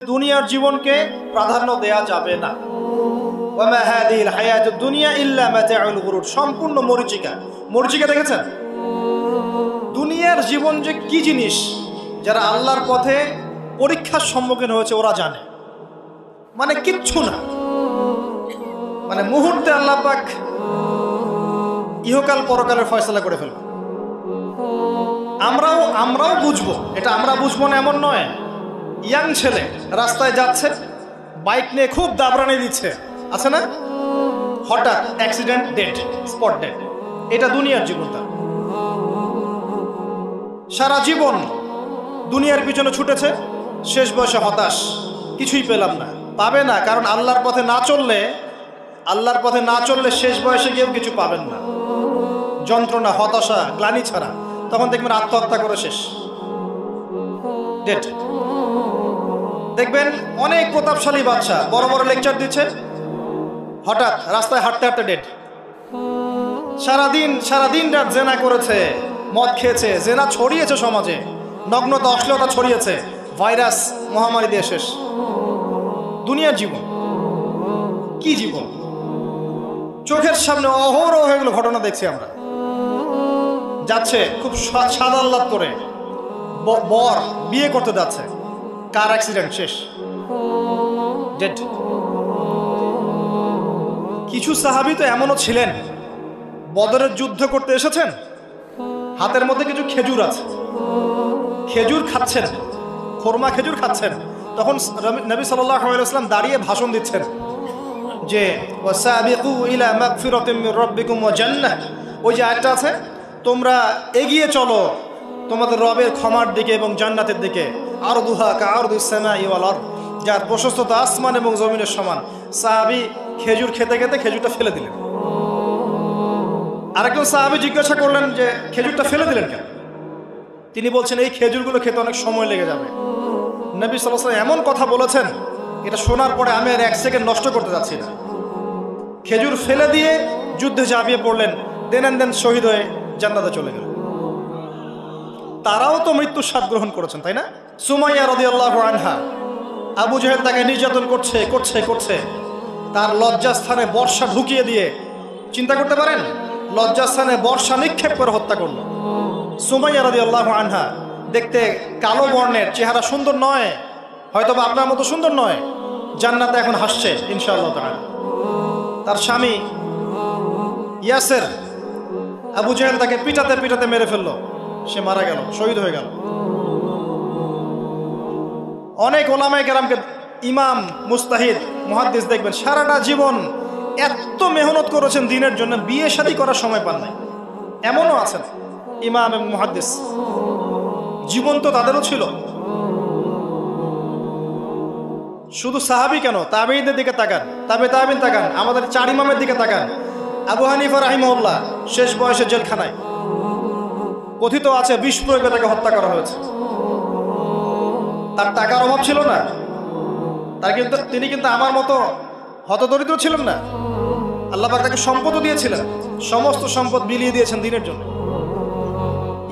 দুনিয়ার জীবনকে প্রাধান্য দেয়া যাবে না। ওয়ামা হাদিহিল হায়াতুদ দুনিয়া ইল্লা মাতাউল গুরুর, সম্পূর্ণ মরীচিকা। মরীচিকা দেখেছেন? দুনিয়ার জীবন যে কি জিনিস, যারা আল্লাহর পথে পরীক্ষার সম্মুখীন হয়েছে ওরা জানে। মানে কিচ্ছু না, মানে মুহূর্তে আল্লাহ পাক ইহকাল পরকালের ফয়সালা করে ফেলবে। আমরাও বুঝবো, এটা আমরা বুঝবো না এমন নয়। ইয়াং ছেলে রাস্তায় যাচ্ছে, বাইক নিয়ে খুব দাবরানি দিচ্ছে, আছে না? হঠাৎ অ্যাক্সিডেন্ট, ডেড, স্পট ডেড। এটা দুনিয়ার জীবনটা। সারা জীবন দুনিয়ার পিছনে ছুটেছে, শেষ বয়সে হতাশ, কিছুই পেলাম না। পাবে না, কারণ আল্লাহর পথে না চললে শেষ বয়সে গিয়েও কিছু পাবেন না। যন্ত্রণা, হতাশা, গ্লানি ছাড়া। তখন দেখবেন আত্মহত্যা করে শেষ, ডেড। দেখবেন অনেক প্রতাপশালী বাচ্চা বড় বড় লেকচার দিচ্ছে, হঠাৎ রাস্তায় হাঁটতে হাঁটতে ডেড। সারাদিন রাত জেনা করেছে, মদ খেয়েছে, জেনা ছড়িয়েছে সমাজে, নগ্নতা, অশ্লীলতা ছড়িয়েছে, ভাইরাস, মহামারী দিয়ে শেষ। দুনিয়ার জীবন কি জীবন! চোখের সামনে অহরহ এগুলো ঘটনা দেখছি আমরা। যাচ্ছে খুব সাদা আহ্লাদ করে, বর বিয়ে করতে যাচ্ছে, কার অ্যাক্সিডেন্ট, শেষ, ডেড। কিছু সাহাবী তো এমনও ছিলেন, বদরের যুদ্ধ করতে এসেছেন, হাতের মধ্যে কিছু খেজুর আছে, খেজুর খাচ্ছেন, খোরমা খেজুর খাচ্ছেন। তখন নবী সাল্লাল্লাহু আলাইহি ওয়াসাল্লাম দাঁড়িয়ে ভাষণ দিচ্ছেন যে ওয়াসাবিকু ইলা মাগফিরাতিম মির রাব্বিকুম ওয়া জান্নাহ। ওই যে আয়াতটা আছে, তোমরা এগিয়ে চলো তোমাদের রবের ক্ষমার দিকে এবং জান্নাতের দিকে। আরদুহা কাআরদিস সামাই ওয়াল আরদ, যার প্রশস্ততা আসমান এবং জমিনের সমান। সাহাবী খেজুর খেতে খেতে খেজুরটা ফেলে দিলেন। আরেকজন সাহাবী জিজ্ঞাসা করলেন যে খেজুরটা ফেলে দিলেন কেন? তিনি বলছেন এই খেজুরগুলো খেতে অনেক সময় লেগে যাবে। নবী সাল্লাল্লাহু আলাইহি ওয়াসাল্লাম এমন কথা বলেছেন, এটা শোনার পরে আমি আর এক সেকেন্ড নষ্ট করতে যাচ্ছি না। খেজুর ফেলে দিয়ে যুদ্ধে ঝাঁপিয়ে পড়লেন, দেন শহীদ হয়ে জান্নাতে চলে গেলেন। তারাও তো মৃত্যুর স্বাদ গ্রহণ করেছেন, তাই না? সুমাইয়া রাদিয়াল্লাহু আনহা, আবু জাহেল তাকে নির্যাতন করছে, তার লজ্জাস্থানে বর্ষা ঢুকিয়ে দিয়ে, চিন্তা করতে পারেন, লজ্জাস্থানে বর্ষা নিক্ষেপ করে হত্যা করল। সুমাইয়া রাদিয়াল্লাহু আনহা দেখতে কালো বর্ণের, চেহারা সুন্দর নয়, হয়তোবা আপনার মতো সুন্দর নয়, জান্নাতে এখন হাসছে ইনশাআল্লাহ তাআলা। তার স্বামী ইয়াসের, আবু জাহেল তাকে পিটাতে মেরে ফেললো, সে মারা গেল, শহীদ হয়ে গেল। অনেক ওলামায়ে কেরামকে, ইমাম, মুস্তাহিদ, মুহাদ্দিস দেখবেন সারাটা জীবন এত মেহনত করেছেন দিনের জন্য, বিয়ে শাদী করার সময় পান নাই। এমনও আছেন ইমাম এবং মুহাদ্দিস, জীবন তো তাদেরও ছিল। শুধু সাহাবী কেন, তাবেঈদের দিকে তাকান, তাবেঈন তাকান, আমাদের চার ইমামের দিকে তাকান। আবু হানিফা রাহিমাহুল্লাহ শেষ বয়সে জেলখানায়, কথিত আছে বিষ প্রয়োগে তাকে হত্যা করা হয়েছে। তার টাকার অভাব ছিল না, তিনি কিন্তু আমার মতো হতদরিদ্র ছিলেন না। আল্লাহ পাক তাকে সম্পদও দিয়েছিলেন, সমস্ত সম্পদ বিলিয়ে দিয়েছেন দিনের জন্য।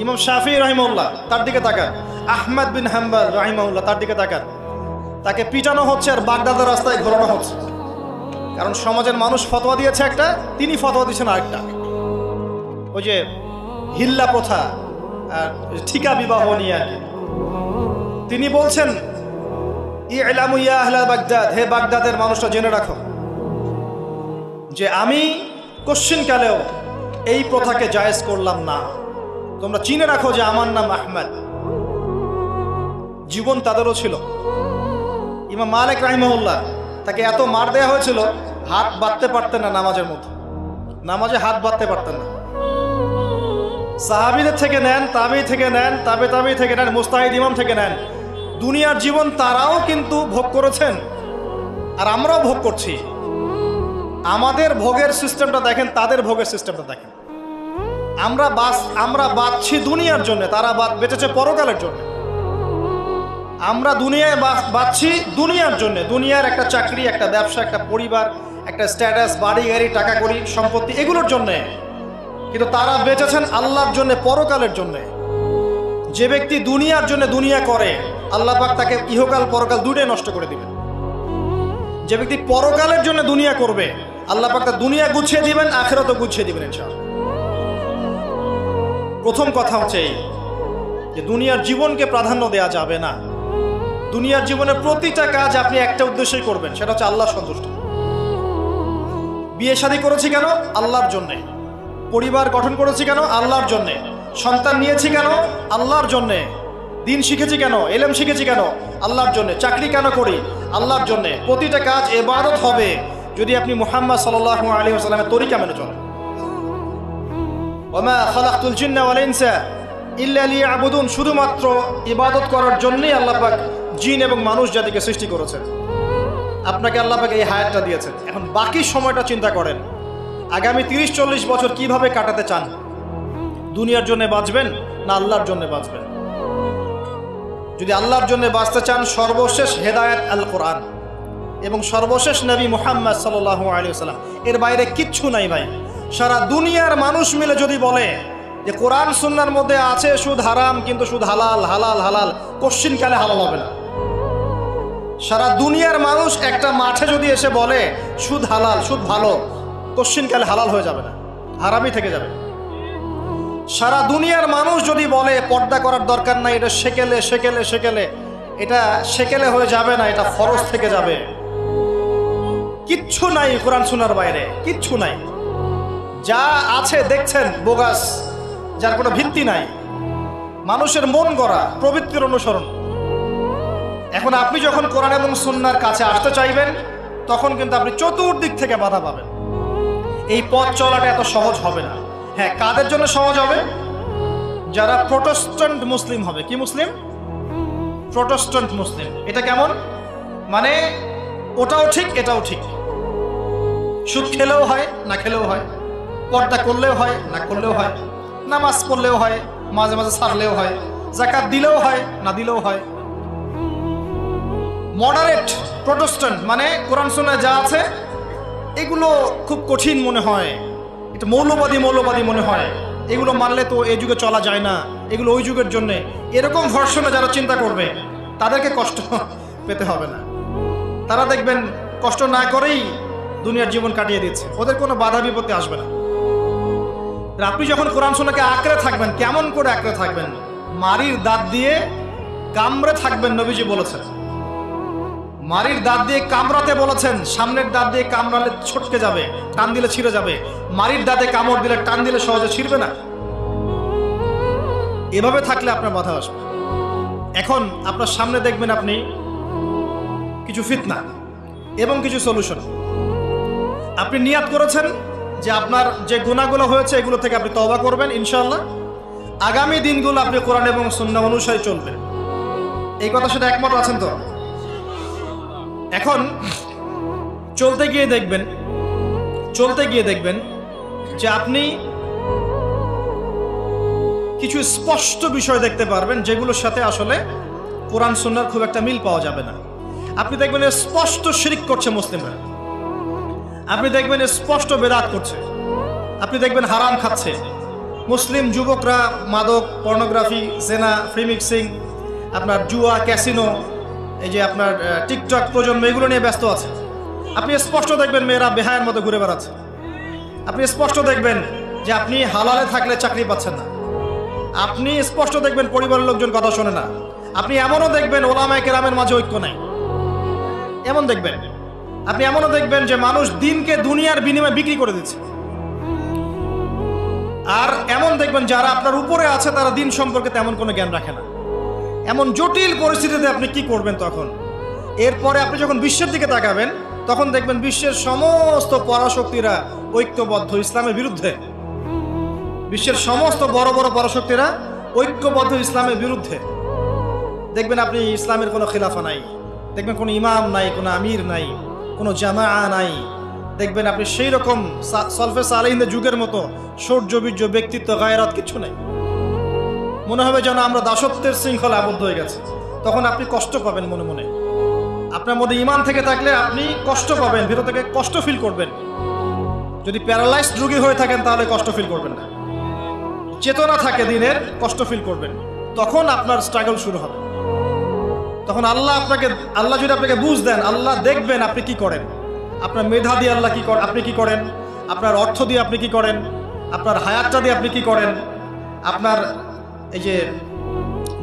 ইমাম শাফিঈ রাহিমাহুল্লাহ, তার দিকে তাকান। আহমদ বিন হাম্বল রাহিমাহুল্লাহ, তার দিকে তাকান। তাকে পিটানো হচ্ছে আর বাগদাদের রাস্তায় ঘোরানো হচ্ছে, কারণ সমাজের মানুষ ফতোয়া দিয়েছে একটা, তিনি ফতোয়া দিয়েছেন আরেকটা। ওই যে হিল্লা প্রথা আর ঠিকা বিবাহ নিয়ে আর কি। তিনি বলছেন ইলামু ইয়া আহলা বাগদাদ, হে বাগদাদের মানুষরা জেনে রাখো যে আমি কশ্চিনকালেও এই প্রথাকে জায়েজ করলাম না। তোমরা চিনে রাখো যে আমার নাম আহমদ। জীবন তাদেরও ছিল। ইমাম মালিক রাহিমাহুল্লাহ, তাকে এত মার দেওয়া হয়েছিল, হাত বাঁধতে পারতেন না নামাজের মধ্যে, নামাজে হাত বাঁধতে পারতেন না। সাহাবীদের থেকে নেন, তাবেঈ থেকে নেন, তাবেঈ থেকে নেন, মুস্তাহিদ ইমাম থেকে নেন, দুনিয়ার জীবন তারাও কিন্তু ভোগ করেছেন, আর আমরাও ভোগ করছি। আমাদের ভোগের সিস্টেমটা দেখেন, তাদের ভোগের সিস্টেমটা দেখেন। আমরা বাঁচছি দুনিয়ার জন্য, তারা বেঁচেছে পরকালের জন্য। আমরা দুনিয়ায় বাঁচছি দুনিয়ার জন্য, দুনিয়ার একটা চাকরি, একটা ব্যবসা, একটা পরিবার, একটা স্ট্যাটাস, বাড়ি গাড়ি, টাকা কড়ি, সম্পত্তি, এগুলোর জন্যে। কিন্তু তারা বেঁচেছেন আল্লাহর জন্য, পরকালের জন্য। যে ব্যক্তি দুনিয়ার জন্য দুনিয়া করে আল্লাহ পাক তাকে ইহকাল পরকাল দুটোই নষ্ট করে দিবেন। যে ব্যক্তি পরকালের জন্য দুনিয়া করবে আল্লাহ পাক তার দুনিয়া গুছিয়ে দিবেন, আখিরাতও গুছিয়ে দিবেন ইনশাআল্লাহ। প্রথম কথা হচ্ছে এই যে দুনিয়ার জীবনকে প্রাধান্য দেওয়া যাবে না। দুনিয়ার জীবনের প্রতিটা কাজ আপনি একটা উদ্দেশ্যই করবেন, সেটা হচ্ছে আল্লাহ সন্তুষ্ট। বিয়ে শাদী করেছি কেন? আল্লাহর জন্যে। পরিবার গঠন করেছি কেন? আল্লাহর জন্যে। সন্তান নিয়েছি কেন? আল্লাহর জন্যে। দিন শিখেছি কেন? ইলম শিখেছি কেন? আল্লাহর জন্যে। চাকরি কেন করি? আল্লাহর জন্যে। প্রতিটা কাজ ইবাদত হবে যদি আপনি মুহাম্মদ সাল্লাল্লাহু আলাইহি ওয়াসাল্লামের তরিকা মেনে চলেন। ওয়া মা খালাকতুল জিন্না ওয়াল ইনসা ইল্লা লিয়াবুদুন, শুধুমাত্র ইবাদত করার জন্যই আল্লাহ পাক জিন এবং মানুষ জাতিকে সৃষ্টি করেছেন। আপনাকে আল্লাহ পাক এই হায়াতটা দিয়েছেন। এখন বাকি সময়টা চিন্তা করেন, আগামী 30-40 বছর কিভাবে কাটাতে চান? দুনিয়ার জন্য বাঁচবেন না আল্লাহর জন্য বাঁচবেন? যদি আল্লাহর জন্য বাঁচতে চান, সর্বশেষ হেদায়েত আল কোরআন এবং সর্বশেষ নবী মুহাম্মদ সাল্লাল্লাহু আলাইহি ওয়াসাল্লাম, এর বাইরে কিচ্ছু নাই ভাই। সারা দুনিয়ার মানুষ মিলে যদি বলে যে কোরআন সুন্নাহর মধ্যে আছে সুদ হারাম, কিন্তু সুদ হালাল, হালাল হালাল, কোশ্চিন কালে হালাল হবে না। সারা দুনিয়ার মানুষ একটা মাঠে যদি এসে বলে সুদ হালাল, সুদ ভালো, কোশ্চিন কালে হালাল হয়ে যাবে না, হারামই থেকে যাবে। সারা দুনিয়ার মানুষ যদি বলে পর্দা করার দরকার নাই, এটা সেকেলে সেকেলে সেকেলে, এটা সেকেলে হয়ে যাবে না, এটা ফরজ থেকে যাবে। কিচ্ছু নাই কোরআন সুন্নাহর বাইরে, কিচ্ছু নাই। যা আছে দেখছেন বোগাস, যার কোনো ভিত্তি নাই, মানুষের মন গড়া প্রবৃত্তির অনুসরণ। এখন আপনি যখন কোরআন এবং সুন্নাহর কাছে আসতে চাইবেন, তখন কিন্তু আপনি চতুর্দিক থেকে বাধা পাবেন। এই পথ চলাটা এত সহজ হবে না। হ্যাঁ, কাদের জন্য সহজ হবে? যারা প্রোটেস্ট্যান্ট মুসলিম হবে। কি মুসলিম? প্রোটেস্ট্যান্ট মুসলিম। এটা কেমন? মানে ওটাও ঠিক এটাও ঠিক, সুদ খেলেও হয় না খেলেও হয়, পর্দা করলেও হয় না করলেও হয়, নামাজ পড়লেও হয়, মাঝে মাঝে ছাড়লেও হয়, যাকাত দিলেও হয় না দিলেও হয়। মডারেট প্রোটেস্ট্যান্ট মানে কোরআন সুন্নাহ যা আছে এগুলো খুব কঠিন মনে হয়, এটা মৌলবাদী মনে হয়, এগুলো মানলে তো এই যুগে চলা যায় না, এগুলো ওই যুগের জন্যে। এরকম ভার্সনে যারা চিন্তা করবে তাদেরকে কষ্ট পেতে হবে না। তারা দেখবেন কষ্ট না করেই দুনিয়ার জীবন কাটিয়ে দিচ্ছে, ওদের কোনো বাধা বিপত্তি আসবে না। আপনি যখন কোরআন সুন্নাহকে আঁকড়ে থাকবেন, কেমন করে আঁকড়ে থাকবেন? মারির দাঁত দিয়ে কামড়ে থাকবেন, নবীজি বলেছেন। মারির দাঁত দিয়ে কামড়াতে বলেছেন, সামনের দাঁত দিয়ে কামড়ালে ছটকে যাবে, টান দিলে ছিঁড়ে যাবে। মারির দাঁতে কামড় দিলে, টান দিলে সহজে ছিঁড়বে না। এভাবে থাকলে আপনার বাধা আসবে। এখন আপনার সামনে দেখবেন আপনি কিছু ফিতনা এবং কিছু সলিউশন। আপনি নিয়াত করেছেন যে আপনার যে গুনাহগুলো হয়েছে এগুলো থেকে আপনি তওবা করবেন ইনশাআল্লাহ। আগামী দিনগুলো আপনি কোরআন এবং সুন্নাহ অনুসারে চলবেন। এই কথার সাথে একমত আছেন তো? এখন চলতে গিয়ে দেখবেন যে আপনি কিছু স্পষ্ট বিষয় দেখতে পারবেন যেগুলোর সাথে আসলে কোরআন সুন্নাহর খুব একটা মিল পাওয়া যাবে না। আপনি দেখবেন স্পষ্ট শিরক করছে মুসলিমরা, আপনি দেখবেন স্পষ্ট বেদাত করছে, আপনি দেখবেন হারাম খাচ্ছে। মুসলিম যুবকরা মাদক, পর্নোগ্রাফি, জেনা, ফ্রি মিক্সিং, আপনার জুয়া, ক্যাসিনো, এই যে আপনার টিকটক প্রজন্ম, এগুলো নিয়ে ব্যস্ত আছে। আপনি স্পষ্ট দেখবেন মেয়েরা বেহায়ের মতো ঘুরে বেড়াচ্ছে। আপনি স্পষ্ট দেখবেন যে আপনি হালালে থাকলে চাকরি পাচ্ছেন না। আপনি স্পষ্ট দেখবেন পরিবারের লোকজন কথা শোনে না। আপনি এমনও দেখবেন ওলামায়ে কেরামের মাঝে ঐক্য নাই, এমন দেখবেন। আপনি এমনও দেখবেন যে মানুষ দিনকে দুনিয়ার বিনিময়ে বিক্রি করে দিচ্ছে। আর এমন দেখবেন যারা আপনার উপরে আছে তারা দিন সম্পর্কে তেমন কোনো জ্ঞান রাখে না। এমন জটিল পরিস্থিতিতে আপনি কি করবেন তখন? এরপরে আপনি যখন বিশ্বের দিকে তাকাবেন তখন দেখবেন বিশ্বের সমস্ত পরাশক্তিরা ঐক্যবদ্ধ ইসলামের বিরুদ্ধে। বিশ্বের সমস্ত বড় বড় পরাশক্তিরা ঐক্যবদ্ধ ইসলামের বিরুদ্ধে। দেখবেন আপনি ইসলামের কোনো খিলাফা নাই, দেখবেন কোনো ইমাম নাই, কোনো আমির নাই, কোনো জামা নাই। দেখবেন আপনি সেই রকম সলফে সালেহিনদের যুগের মতো শৌর্য, বীর্য, ব্যক্তিত্ব, গায়রাত কিছু নাই। মনে হবে যেন আমরা দাসত্বের শৃঙ্খলা আবদ্ধ হয়ে গেছে। তখন আপনি কষ্ট পাবেন মনে মনে। আপনার মধ্যে ঈমান থেকে থাকলে আপনি কষ্ট পাবেন, ভিতর থেকে কষ্ট ফিল করবেন। যদি প্যারালাইজড রোগী হয়ে থাকেন তাহলে কষ্ট ফিল করবেন না। চেতনা থাকে দিনের, কষ্ট ফিল করবেন। তখন আপনার স্ট্রাগল শুরু হবে। তখন আল্লাহ যদি আপনাকে বুঝ দেন, আল্লাহ দেখবেন আপনি কি করেন। আপনার মেধা দিয়ে আল্লাহ আপনি কি করেন, আপনার অর্থ দিয়ে আপনি কি করেন, আপনার হায়াতটা দিয়ে আপনি কি করেন, আপনার এই যে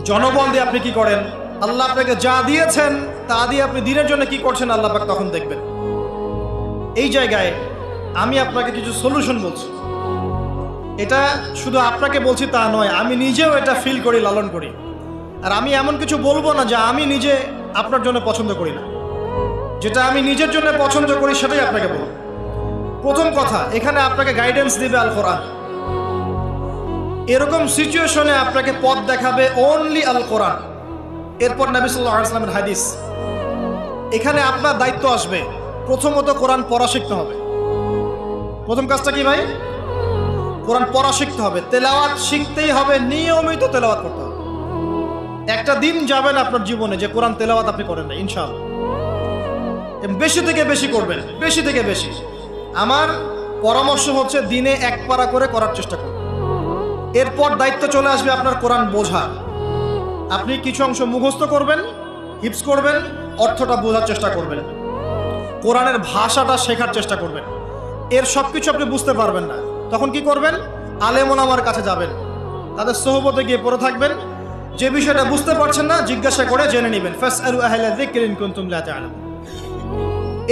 জনবল দিয়ে আপনি কি করেন, আল্লাহ আপনাকে যা দিয়েছেন তা দিয়ে আপনি দিনের জন্য কি করছেন, আল্লাহ পাক তখন দেখবেন। এই জায়গায় আমি আপনাকে কিছু সলিউশন বলছি। এটা শুধু আপনাকে বলছি তা নয়, আমি নিজেও এটা ফিল করি, লালন করি। আর আমি এমন কিছু বলবো না যা আমি নিজে আপনার জন্য পছন্দ করি না। যেটা আমি নিজের জন্য পছন্দ করি সেটাই আপনাকে বলবো। প্রথম কথা, এখানে আপনাকে গাইডেন্স দিবে আল কোরআন। এরকম সিচুয়েশনে আপনাকে পথ দেখাবে অনলি আল কোরআন। এরপর নবী সাল্লাল্লাহু আলাইহি ওয়াসাল্লামের হাদিস। এখানে আপনার দায়িত্ব আসবে প্রথমত কোরআন পড়া শিখতে হবে। প্রথম কাজটা কি ভাই? কোরআন পড়া শিখতে হবে, তেলাওয়াত শিখতেই হবে, নিয়মিত তেলাওয়াত করতে হবে। একটা দিন যাবেন আপনার জীবনে যে কোরআন তেলাওয়াত আপনি করেন না, ইনশাআল্লাহ। বেশি থেকে বেশি করবেন, বেশি থেকে বেশি। আমার পরামর্শ হচ্ছে দিনে এক পারা করে করার চেষ্টা করুন। এরপর দায়িত্ব চলে আসবে আপনার কোরআন বোঝা। আপনি কিছু অংশ মুখস্থ করবেন, হিফজ করবেন, অর্থটা বোঝার চেষ্টা করবেন, কোরআনের ভাষাটা শেখার চেষ্টা করবেন। এর সব কিছু আপনি বুঝতে পারবেন না, তখন কি করবেন? আলেম ওলামার কাছে যাবেন, তাদের সোহবতে গিয়ে পড়ে থাকবেন। যে বিষয়টা বুঝতে পারছেন না জিজ্ঞাসা করে জেনে নেবেন। ফাসআলু আহলা যিকরি ইন কুনতুম লা তা'লামুন।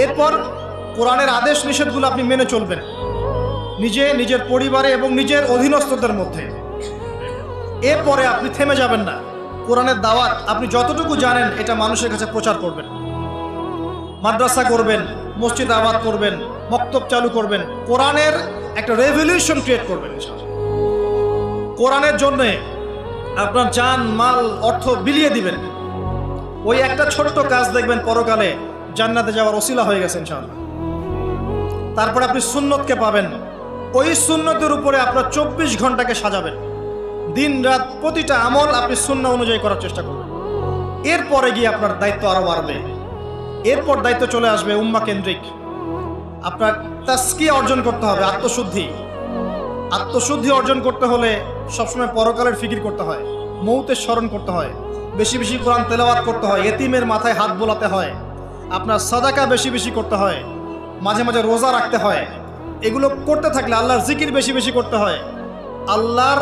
এরপর কোরআনের আদেশ নিষেধগুলো আপনি মেনে চলবেন, নিজের পরিবারে এবং নিজের অধীনস্থদের মধ্যে। এরপরে আপনি থেমে যাবেন না। কোরআনের দাওয়াত আপনি যতটুকু জানেন এটা মানুষের কাছে প্রচার করবেন। মাদ্রাসা করবেন, মসজিদ আবাদ করবেন, মক্তব চালু করবেন, কোরআনের একটা রেভলিউশন ক্রিয়েট করবেন। কোরআনের জন্য আপনার জান মাল অর্থ বিলিয়ে দিবেন। ওই একটা ছোট্ট কাজ দেখবেন পরকালে জান্নাতে যাওয়ার ওসিলা হয়ে গেছে ইনশাআল্লাহ। তারপরে আপনি সুন্নতকে পাবেন, ওই সুন্নতের উপরে আপনার 24 ঘন্টাকে সাজাবেন। দিন রাত প্রতিটা আমল আপনি সুন্নাহ অনুযায়ী করার চেষ্টা করবেন। এরপরে গিয়ে আপনার দায়িত্ব আরো বাড়বে। এরপর দায়িত্ব চলে আসবে উম্মাহ কেন্দ্রিক। আপনার তাসকিয়া অর্জন করতে হবে, আত্মশুদ্ধি অর্জন করতে হলে সবসময় পরকালের ফিকির করতে হয়, মৌতের স্মরণ করতে হয়, বেশি বেশি কোরআন তেলাওয়াত করতে হয়, এতিমের মাথায় হাত বোলাতে হয়, আপনার সাদাকা বেশি বেশি করতে হয়, মাঝে মাঝে রোজা রাখতে হয়। এগুলো করতে থাকলে আল্লাহর জিকির বেশি বেশি করতে হয়, আল্লাহর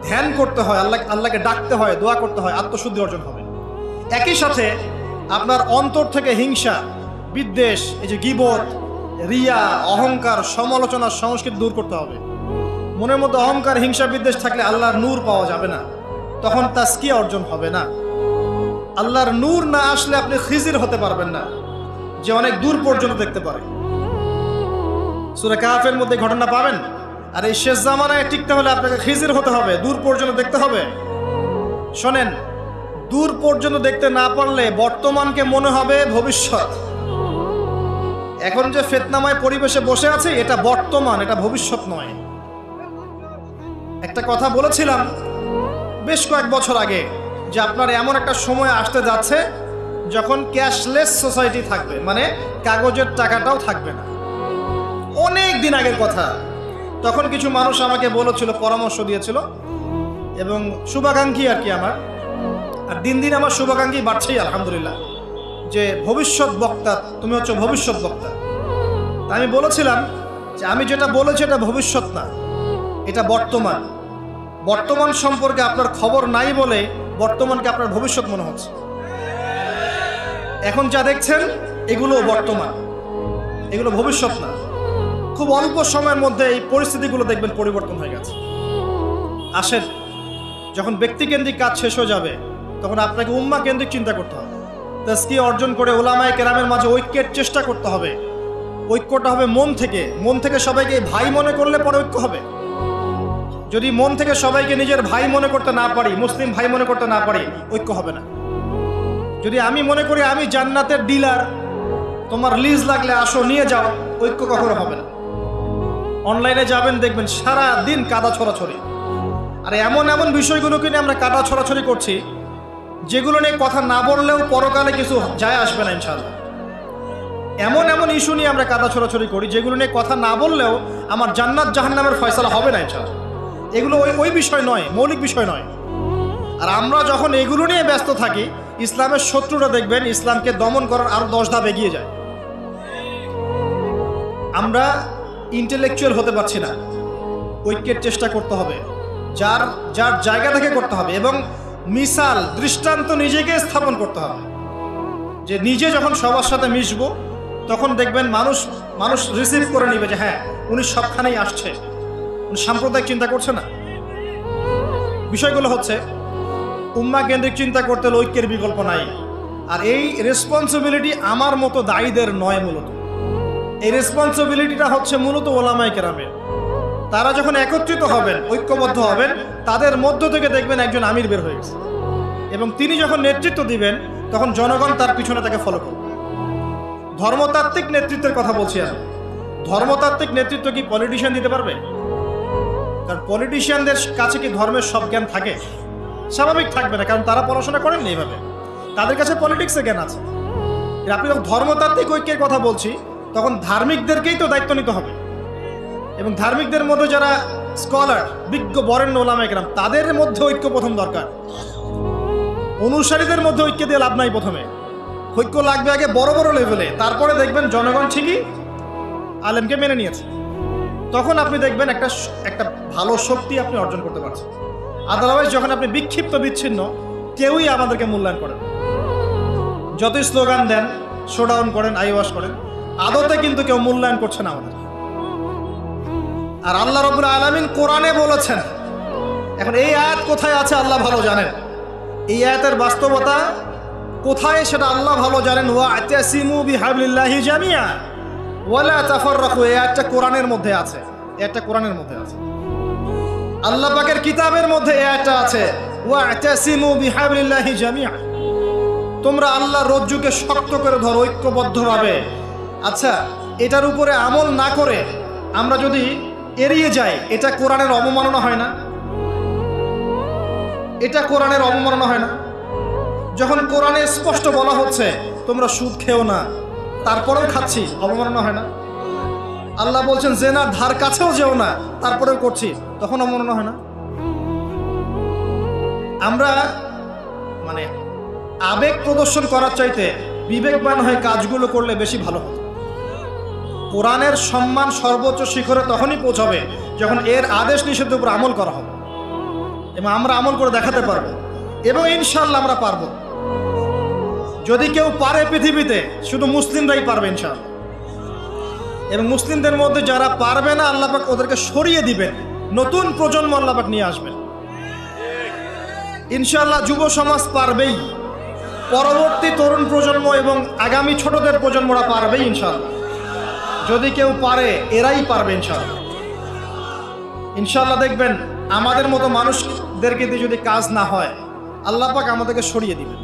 ধ্যান করতে হয়, আল্লাহকে ডাকতে হয়, দোয়া করতে হয়, আত্মশুদ্ধি অর্জন হবে। একই সাথে আপনার অন্তর থেকে হিংসা, বিদ্বেষ, এই যে গীবত, রিয়া, অহংকার, সমালোচনার সংস্কৃতি দূর করতে হবে। মনের মধ্যে অহংকার, হিংসা, বিদ্বেষ থাকলে আল্লাহর নূর পাওয়া যাবে না, তখন তাসকিয়া অর্জন হবে না। আল্লাহর নূর না আসলে আপনি খিজির হতে পারবেন না, যে অনেক দূর পর্যন্ত দেখতে পারে। সূরা কাহফের মধ্যে ঘটনা পাবেন। আর এই শেষ জামানায় টিকতে হলে আপনাকে খিজির হতে হবে, দূর পর্যন্ত দেখতে হবে। শোনেন, দূর পর্যন্ত দেখতে না পারলে বর্তমানকে মনে হবে ভবিষ্যৎ। এখন যে ফিতনাময় পরিবেশে বসে আছে এটা বর্তমান, এটা ভবিষ্যৎ নয়। একটা কথা বলেছিলাম বেশ কয়েক বছর আগে যে আপনার এমন একটা সময় আসতে যাচ্ছে যখন ক্যাশলেস সোসাইটি থাকবে, মানে কাগজের টাকাটাও থাকবে না। অনেক দিন আগের কথা। তখন কিছু মানুষ আমাকে বলেছিল, পরামর্শ দিয়েছিল এবং শুভাকাঙ্ক্ষী আর কি আমার। আর দিন দিন আমার শুভাকাঙ্ক্ষী বাড়ছেই আলহামদুলিল্লাহ, যে ভবিষ্যৎ বক্তা, তুমি হচ্ছে ভবিষ্যৎ বক্তা। আমি বলেছিলাম যে আমি যেটা বলেছি এটা ভবিষ্যৎ না, এটা বর্তমান। বর্তমান সম্পর্কে আপনার খবর নাই বলে বর্তমানকে আপনার ভবিষ্যৎ মনে হচ্ছে। এখন যা দেখছেন এগুলো বর্তমান, এগুলো ভবিষ্যৎ না। খুব অল্প সময়ের মধ্যে এই পরিস্থিতিগুলো দেখবেন পরিবর্তন হয়ে গেছে। আসেন, যখন ব্যক্তিকেন্দ্রিক কাজ শেষ হয়ে যাবে তখন আপনাকে উম্মাহ কেন্দ্রিক চিন্তা করতে হবে। তাসকিয়া অর্জন করে উলামায়ে কেরামের মাঝে ঐক্যের চেষ্টা করতে হবে। ঐক্যটা হবে মন থেকে সবাইকে ভাই মনে করলে পরে ঐক্য হবে। যদি মন থেকে সবাইকে নিজের ভাই মনে করতে না পারি, মুসলিম ভাই মনে করতে না পারি, ঐক্য হবে না। যদি আমি মনে করি আমি জান্নাতের ডিলার, তোমার লিজ লাগলে আসো নিয়ে যাও, ঐক্য কখনো হবে না। অনলাইনে যাবেন দেখবেন সারা দিন কাদা ছড়াছড়ি। আর এমন এমন বিষয়গুলোকে নিয়ে আমরা কাদা ছড়াছড়ি করছি যেগুলো নিয়ে কথা না বললেও পরকালে কিছু যায় আসবে না ইনশাআল্লাহ। এমন এমন ইস্যু নিয়ে আমরা কাদা ছড়াছড়ি করি যেগুলো নিয়ে কথা না বললেও আমার জান্নাত জাহান্নামের ফয়সালা হবে না ইনশাআল্লাহ। এগুলো ওই বিষয় নয়, মৌলিক বিষয় নয়। আর আমরা যখন এগুলো নিয়ে ব্যস্ত থাকি, ইসলামের শত্রুরা দেখবেন ইসলামকে দমন করার আরো 10 ধাপ এগিয়ে যায়। আমরা ইন্টেলেকচুয়াল হতে পারছি না, ঐক্যের চেষ্টা করতে হবে, যার যার জায়গা থেকে করতে হবে, এবং মিসাল দৃষ্টান্ত নিজেকে স্থাপন করতে হবে যে নিজে যখন সবার সাথে মিশবো তখন দেখবেন মানুষ রিসিভ করে নিবে যে হ্যাঁ উনি সবখানেই আসছে, উনি সাম্প্রদায়িক চিন্তা করছে না। বিষয়গুলো হচ্ছে উম্মাহ কেন্দ্রিক চিন্তা করতে হলে ঐক্যের বিকল্প নাই। আর এই রেসপন্সিবিলিটি আমার মতো দায়ীদের নয়, মূলত এই রেসপন্সিবিলিটিটা হচ্ছে মূলত ওলামায়ে কেরামের। তারা যখন একত্রিত হবেন, ঐক্যবদ্ধ হবেন, তাদের মধ্য থেকে দেখবেন একজন আমির বের হয়ে গেছে, এবং তিনি যখন নেতৃত্ব দিবেন তখন জনগণ তার পিছনে তাকে ফলো করবে। ধর্মতাত্ত্বিক নেতৃত্বের কথা বলছি আমি। ধর্মতাত্ত্বিক নেতৃত্ব কি পলিটিশিয়ান দিতে পারবে? কারণ পলিটিশিয়ানদের কাছে কি ধর্মের সব জ্ঞান থাকে? স্বাভাবিক থাকবে না, কারণ তারা পড়াশোনা করেননি এইভাবে, তাদের কাছে পলিটিক্সের জ্ঞান আছে। আপনি যখন ধর্মতাত্ত্বিক ঐক্যের কথা বলছি তখন ধার্মিকদেরকেই তো দায়িত্ব নিতে হবে, এবং ধার্মিকদের মধ্যে যারা স্কলার, বিজ্ঞ বরেণ্য ওলামায়ে কেরাম, তাদের মধ্যে ঐক্য প্রথম দরকার। অনুসারীদের মধ্যে ঐক্য দিয়ে লাভ নাই। প্রথমে ঐক্য লাগবে আগে বড় বড় লেভেলে, তারপরে দেখবেন জনগণ ঠিকই আলেমকে মেনে নিয়েছে, তখন আপনি দেখবেন একটা ভালো শক্তি আপনি অর্জন করতে পারছেন। আদারওয়াইজ যখন আপনি বিক্ষিপ্ত বিচ্ছিন্ন, কেউই আমাদেরকে মূল্যায়ন করেন, যতই স্লোগান দেন, শোডাউন করেন, আইওয়াশ করেন, আদতে কিন্তু কেউ মূল্যায়ন করছে না আমাদের। আর আল্লাহ রাব্বুল আলামিন কোরআনে বলেছেন, এখন এই আয়াত কোথায় আছে আল্লাহ ভালো জানেন, এই আয়াতের বাস্তবতা কোথায় সেটা আল্লাহ ভালো জানেন। ওয়া'তাসিমু বিহাবলিল্লাহি জামিআ ওয়ালা তাফাররাকু, এই আয়াতটা কোরআনের মধ্যে আছে, এটা কোরআনের মধ্যে আছে, আল্লাহ পাকের কিতাবের মধ্যে এই আয়াতটা আছে, ওয়া'তাসিমু বিহাবলিল্লাহি জামিআ, তোমরা আল্লাহর রজ্জুকে শক্ত করে ধরো ঐক্যবদ্ধভাবে। আচ্ছা, এটার উপরে আমল না করে আমরা যদি এড়িয়ে যাই, এটা কোরআনের অবমাননা হয় না? এটা কোরআনের অবমাননা হয় না? যখন কোরআনে স্পষ্ট বলা হচ্ছে তোমরা সুদ খেও না, তারপরেও খাচ্ছি, অবমাননা হয় না? আল্লাহ বলছেন জেনার ধার কাছেও যেও না, তারপরেও করছি, তখন অবমাননা হয় না? আমরা মানে আবেগ প্রদর্শন করার চাইতে বিবেকবান হয়ে কাজগুলো করলে বেশি ভালো হতো। কোরআনের সম্মান সর্বোচ্চ শিখরে তখনই পৌঁছাবে যখন এর আদেশ নিষেধের উপর আমল করা হবে, এবং আমরা আমল করে দেখাতে পারবো, এবং ইনশাআল্লাহ আমরা পারবো। যদি কেউ পারে পৃথিবীতে, শুধু মুসলিমরাই পারবে ইনশাআল্লাহ। এবং মুসলিমদের মধ্যে যারা পারবে না, আল্লাহ পাক ওদেরকে সরিয়ে দিবেন, নতুন প্রজন্ম আল্লাহ পাক নিয়ে আসবেন ইনশাআল্লাহ। যুব সমাজ পারবেই, পরবর্তী তরুণ প্রজন্ম এবং আগামী ছোটদের প্রজন্মরা পারবেই ইনশাআল্লাহ। যদি কেউ পারে, এরাই পারবে ইনশাআল্লাহ। ইনশাআল্লাহ দেখবেন আমাদের মতো মানুষদেরকে দিয়ে যদি কাজ না হয়, আল্লাহ পাক আমাদেরকে সরিয়ে দিবেন,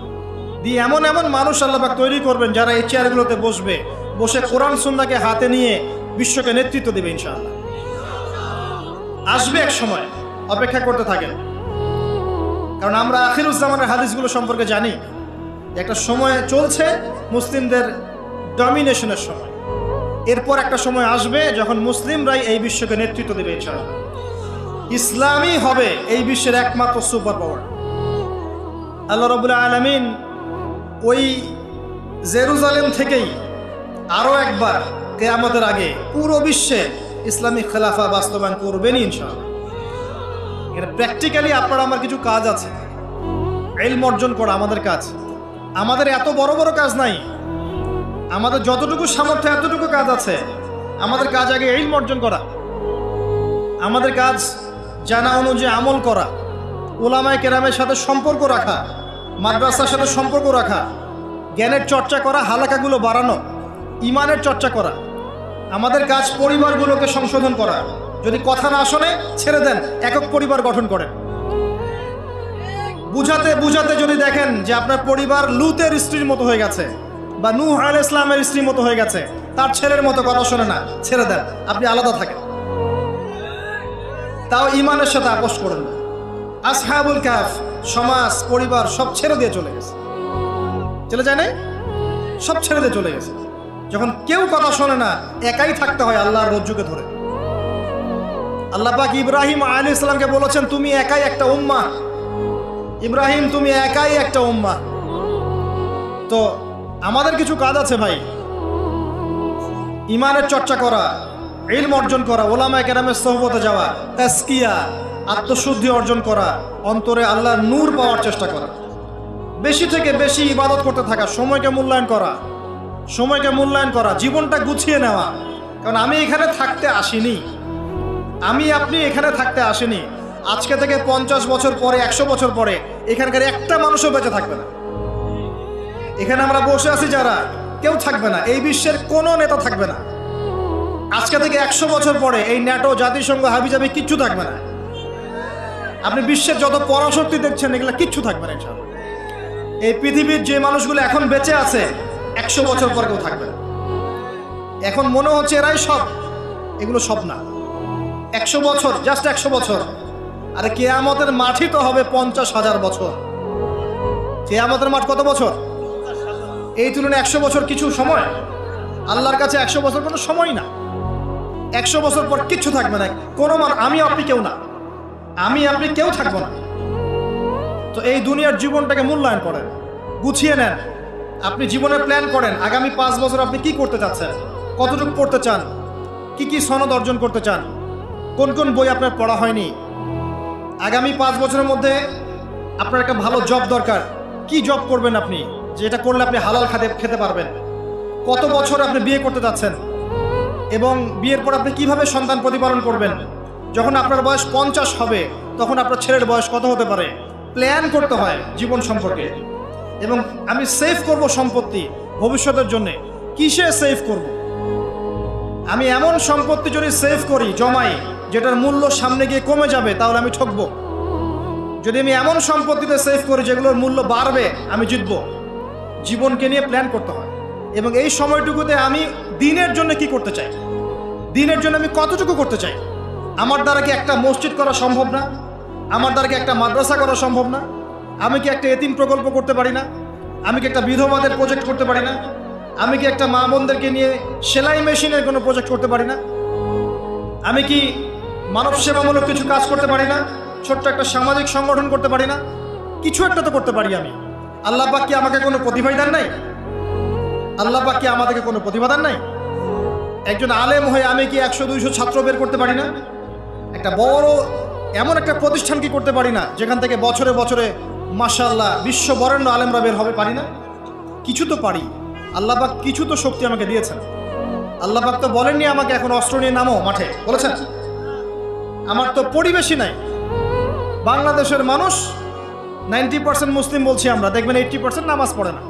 দিয়ে এমন এমন মানুষ আল্লাহ পাক তৈরি করবেন যারা এই চেয়ারগুলোতে বসবে, বসে কোরআন সুন্নাহকে হাতে নিয়ে বিশ্বকে নেতৃত্ব দেবে ইনশাআল্লাহ। আসবে এক সময়, অপেক্ষা করতে থাকেন। কারণ আমরা আখিরুজ্জামানের হাদিসগুলো সম্পর্কে জানি, একটা সময় চলছে মুসলিমদের ডমিনেশনের সময়, এরপর একটা সময় আসবে যখন মুসলিমরাই এই বিশ্বকে নেতৃত্ব দেবে ইনশাআল্লাহ। ইসলামই হবে এই বিশ্বের একমাত্র সুপার পাওয়ার। আল্লাহ রাব্বুল আলামিন ওই জেরুজালেম থেকেই আরও একবার কিয়ামতের আগে পুরো বিশ্বে ইসলামী খেলাফা বাস্তবায়ন করবেন ইনশাআল্লাহ। এটা প্র্যাকটিক্যালি আপনার আমার কিছু কাজ আছে, ইলম অর্জন করা আমাদের কাজ। আমাদের এত বড় বড় কাজ নাই, আমাদের যতটুকু সামর্থ্য এতটুকু কাজ আছে। আমাদের কাজ আগে ইলম অর্জন করা, আমাদের কাজ জানা অনুযায়ী আমল করা, উলামায়ে কেরামের সাথে সম্পর্ক রাখা, মাদ্রাসার সাথে সম্পর্ক রাখা, জ্ঞানের চর্চা করা, হালাকাগুলো বাড়ানো, ইমানের চর্চা করা। আমাদের কাজ পরিবারগুলোকে সংশোধন করা। যদি কথা না শোনে ছেড়ে দেন, একক পরিবার গঠন করেন। বুঝাতে বুঝাতে যদি দেখেন যে আপনার পরিবার লুতের স্ত্রীর মতো হয়ে গেছে, বা নূহ আলাইহিস সালামের স্ত্রীর মতো হয়ে গেছে, তার ছেলের মতো কথা শোনে না, ছেড়ে দেন, আপনি আলাদা থাকেন। তাও ইমানের সাথে আপোষ করেন না। আসহাবুল কাহফ সমাজ, পরিবার সব ছেড়ে দিয়ে চলে গেছে, চলে যায় না, সব ছেড়ে দিয়ে চলে গেছে। যখন কেউ কথা শোনে না, একাই থাকতে হয় আল্লাহর রজ্জুকে ধরে। আল্লাহ পাক ইব্রাহিম আলাইহিস সালামকে বলেছেন, তুমি একাই একটা উম্মাহ, ইব্রাহিম তুমি একাই একটা উম্মাহ। তো আমাদের কিছু কাজ আছে ভাই, ইমানের চর্চা করা, ইলম অর্জন করা, ওলামায়ে কেরামের সোহবতে যাওয়া, তাজকিয়া, আত্মশুদ্ধি অর্জন করা, অন্তরে আল্লাহর নূর পাওয়ার চেষ্টা করা, বেশি থেকে বেশি ইবাদত করতে থাকা, সময়কে মূল্যায়ন করা, সময়কে মূল্যায়ন করা, জীবনটা গুছিয়ে নেওয়া। কারণ আমি এখানে থাকতে আসিনি, আমি আপনি এখানে থাকতে আসিনি। আজকে থেকে 50 বছর পরে, 100 বছর পরে এখানকার একটা মানুষও বেঁচে থাকবে না। এখানে আমরা বসে আছি যারা, কেউ থাকবে না, এই বিশ্বের কোনো নেতা থাকবে না। আজকে থেকে 100 বছর পরে এই ন্যাটো, জাতিসংঘ, হাবিজাবি কিচ্ছু থাকবে না। আপনি বিশ্বের যত পরাশক্তি দেখছেন এগুলো কিচ্ছু থাকবে না ইনশাআল্লাহ। এই পৃথিবীর যে মানুষগুলো এখন বেঁচে আছে 100 বছর পর কেউ থাকবে না। এখন মনে হচ্ছে এরাই সব, এগুলো সব না। 100 বছর, জাস্ট 100 বছর। আরে কিয়ামতের মাঠই তো হবে 50,000 বছর। কিয়ামতের মাঠ কত বছর? এই তুলনায় 100 বছর কিছু সময়? আল্লাহর কাছে 100 বছর কোনো সময় না। 100 বছর পর কিচ্ছু থাকবে না, কোনো আমি আপনি কেউ না, আমি আপনি কেউ থাকবো না। তো এই দুনিয়ার জীবনটাকে মূল্যায়ন করেন, গুছিয়ে নেন। আপনি জীবনের প্ল্যান করেন, আগামী 5 বছর আপনি কি করতে চাচ্ছেন, কতটুকু পড়তে চান, কি কি সনদ অর্জন করতে চান, কোন কোন বই আপনার পড়া হয়নি। আগামী 5 বছরের মধ্যে আপনার একটা ভালো জব দরকার, কি জব করবেন আপনি, যেটা করলে আপনি হালাল খেতে পারবেন। কত বছর আপনি বিয়ে করতে যাচ্ছেন এবং বিয়ের পর আপনি কিভাবে সন্তান প্রতিপালন করবেন। যখন আপনার বয়স 50 হবে তখন আপনার ছেলের বয়স কত হতে পারে, প্ল্যান করতে হয় জীবন সম্পর্কে। এবং আমি সেভ করব সম্পত্তি ভবিষ্যতের জন্য, কিসে সেভ করব? আমি এমন সম্পত্তি যদি সেভ করি, জমাই, যেটার মূল্য সামনে গিয়ে কমে যাবে, তাহলে আমি ঠকব। যদি আমি এমন সম্পত্তিতে সেভ করি যেগুলোর মূল্য বাড়বে, আমি জিতব। জীবনকে নিয়ে প্ল্যান করতে হয়। এবং এই সময়টুকুতে আমি দিনের জন্য কি করতে চাই, দিনের জন্য আমি কতটুকু করতে চাই। আমার দ্বারা কি একটা মসজিদ করা সম্ভব না? আমার দ্বারা কি একটা মাদ্রাসা করা সম্ভব না? আমি কি একটা এতিম প্রকল্প করতে পারি না? আমি কি একটা বিধবাদের প্রজেক্ট করতে পারি না? আমি কি একটা মা বোনদেরকে নিয়ে সেলাই মেশিনের কোনো প্রজেক্ট করতে পারি না? আমি কি মানব সেবামূলক কিছু কাজ করতে পারি না? ছোট্ট একটা সামাজিক সংগঠন করতে পারি না? কিছু একটা তো করতে পারি আমি। আল্লাহ পাক কি আমাকে কোনো প্রতিভাই দেন নাই? আল্লাহ পাক কি আমাদেরকে কোনো প্রতিভা দেন নাই? একজন আলেম হয়ে আমি কি 100-200 ছাত্র বের করতে পারি না? একটা বড় এমন একটা প্রতিষ্ঠান কি করতে পারি না যেখান থেকে বছরে বছরে মাশাআল্লাহ বিশ্ব বরেণ্য আলেমরা বের হবে? পারি না? কিছু তো পারি। আল্লাহ পাক কিছু তো শক্তি আমাকে দিয়েছেন। আল্লাহ পাক তো বলেননি আমাকে এখন অস্ত্র নিয়ে নামো মাঠে, বলেছেন? আমার তো পরিবেশই নাই। বাংলাদেশের মানুষ 90% মুসলিম বলছি আমরা, দেখবেন 80% নামাজ পড়ে না,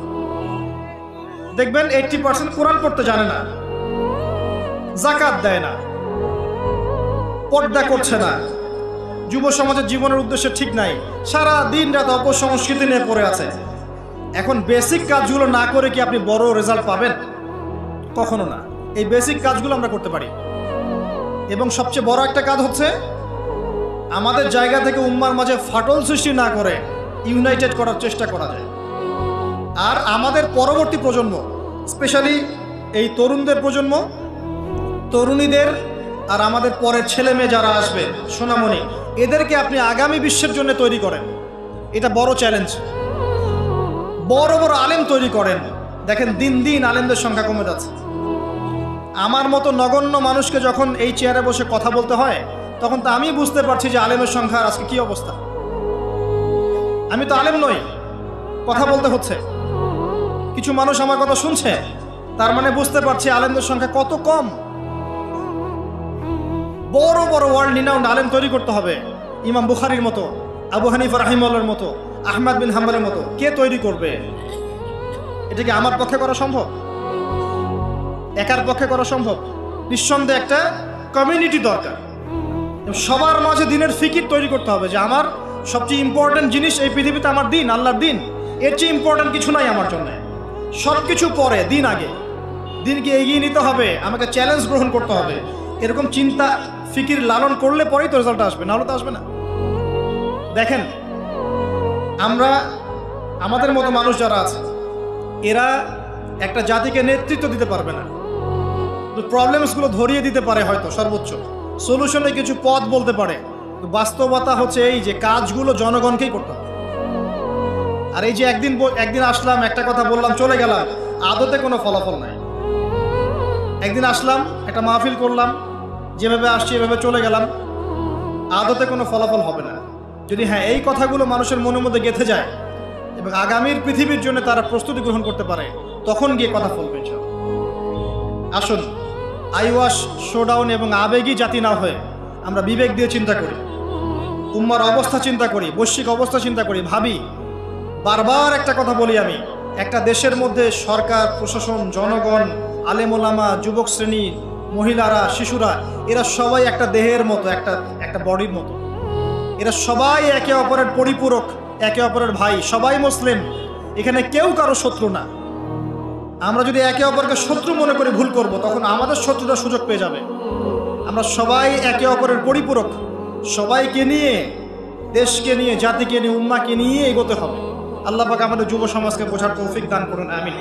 দেখবেন 80% কোরআন পড়তে জানে না, যাকাত দেয় না, পর্দা করছে না, যুব সমাজের জীবনের উদ্দেশ্য ঠিক নাই, সারা দিন রাত অপসংস্কৃতি নিয়ে পড়ে আছে। এখন বেসিক কাজগুলো না করে কি আপনি বড় রেজাল্ট পাবেন? কখনো না। এই বেসিক কাজগুলো আমরা করতে পারি। এবং সবচেয়ে বড় একটা কাজ হচ্ছে আমাদের জায়গা থেকে উম্মার মাঝে ফাটল সৃষ্টি না করে ইউনাইটেড করার চেষ্টা করা যায়। আর আমাদের পরবর্তী প্রজন্ম, স্পেশালি এই তরুণদের প্রজন্ম, তরুণীদের আর আমাদের পরের ছেলে মেয়ে যারা আসবে সোনামণি, এদেরকে আপনি আগামী বিশ্বের জন্য তৈরি করেন। এটা বড় চ্যালেঞ্জ। বড় বড় আলেম তৈরি করেন। দেখেন দিন দিন আলেমদের সংখ্যা কমে যাচ্ছে। আমার মতো নগণ্য মানুষকে যখন এই চেয়ারে বসে কথা বলতে হয় তখন তো আমি বুঝতে পারছি যে আলেমের সংখ্যার আজকে কি অবস্থা। আমি তো আলেম নই, কথা বলতে হচ্ছে। কিছু মানুষ আমার কথা শুনছে, তার মানে বুঝতে পারছি আলেমদের সংখ্যা কত কম। বড় বড় ওয়ার্ল্ড রিনাউন্ড আলেম তৈরি করতে হবে। ইমাম বুখারীর মতো, আবু হানিফা রাহিমাহুল্লাহর মতো, আহমদ বিন হাম্বলের মতো কে তৈরি করবে? এটা কি আমার পক্ষে করা সম্ভব? একার পক্ষে করা সম্ভব? নিঃসন্দেহে একটা কমিউনিটি দরকার। সবার মাঝে দিনের ফিকির তৈরি করতে হবে যে আমার সবচেয়ে ইম্পর্টেন্ট জিনিস এই পৃথিবীতে আমার দিন, আল্লাহর দিন। এর চেয়ে ইম্পর্টেন্ট কিছু নাই আমার জন্য। সব কিছু পরে, দিন আগে। দিনকে এগিয়ে নিতে হবে, আমাকে চ্যালেঞ্জ গ্রহণ করতে হবে। এরকম চিন্তা ফিকির লালন করলে পরেই তো রেজাল্ট আসবে, নাহলে তো আসবে না। দেখেন আমরা, আমাদের মতো মানুষ যারা আছে, এরা একটা জাতিকে নেতৃত্ব দিতে পারবে না। প্রবলেমসগুলো ধরিয়ে দিতে পারে, হয়তো সর্বোচ্চ সলিউশনে কিছু পথ বলতে পারে। বাস্তবতা হচ্ছে এই যে কাজগুলো জনগণকেই করতে হবে। আর এই যে একদিন আসলাম, একটা কথা বললাম, চলে গেলাম, আদতে কোনো ফলাফল নাই। একদিন আসলাম, একটা মাহফিল করলাম, যেভাবে আসছি এভাবে চলে গেলাম, আদতে কোনো ফলাফল হবে না। যদি হ্যাঁ এই কথাগুলো মানুষের মনের মধ্যে গেঁথে যায় এবং আগামীর পৃথিবীর জন্য তারা প্রস্তুতি গ্রহণ করতে পারে, তখন গিয়ে কথা ফলবে। আসুন আইওয়াশ, শোডাউন এবং আবেগী জাতি না হয়ে আমরা বিবেক দিয়ে চিন্তা করি, উম্মার অবস্থা চিন্তা করি, বৈশ্বিক অবস্থা চিন্তা করি, ভাবি। বারবার একটা কথা বলি আমি, একটা দেশের মধ্যে সরকার, প্রশাসন, জনগণ, আলেমোলামা, যুবক শ্রেণী, মহিলারা, শিশুরা, এরা সবাই একটা দেহের মতো, একটা বডির মতো। এরা সবাই একে অপরের পরিপূরক, একে অপরের ভাই, সবাই মুসলিম। এখানে কেউ কারো শত্রু না। আমরা যদি একে অপরকে শত্রু মনে করে ভুল করব, তখন আমাদের শত্রুরা সুযোগ পেয়ে যাবে। আমরা সবাই একে অপরের পরিপূরক, সবাইকে নিয়ে, দেশকে নিয়ে, জাতিকে নিয়ে, উম্মাকে নিয়ে এগোতে হবে। আল্লাহ পাক আমাদের যুব সমাজকে বোঝার তৌফিক দান করুন, আমিন।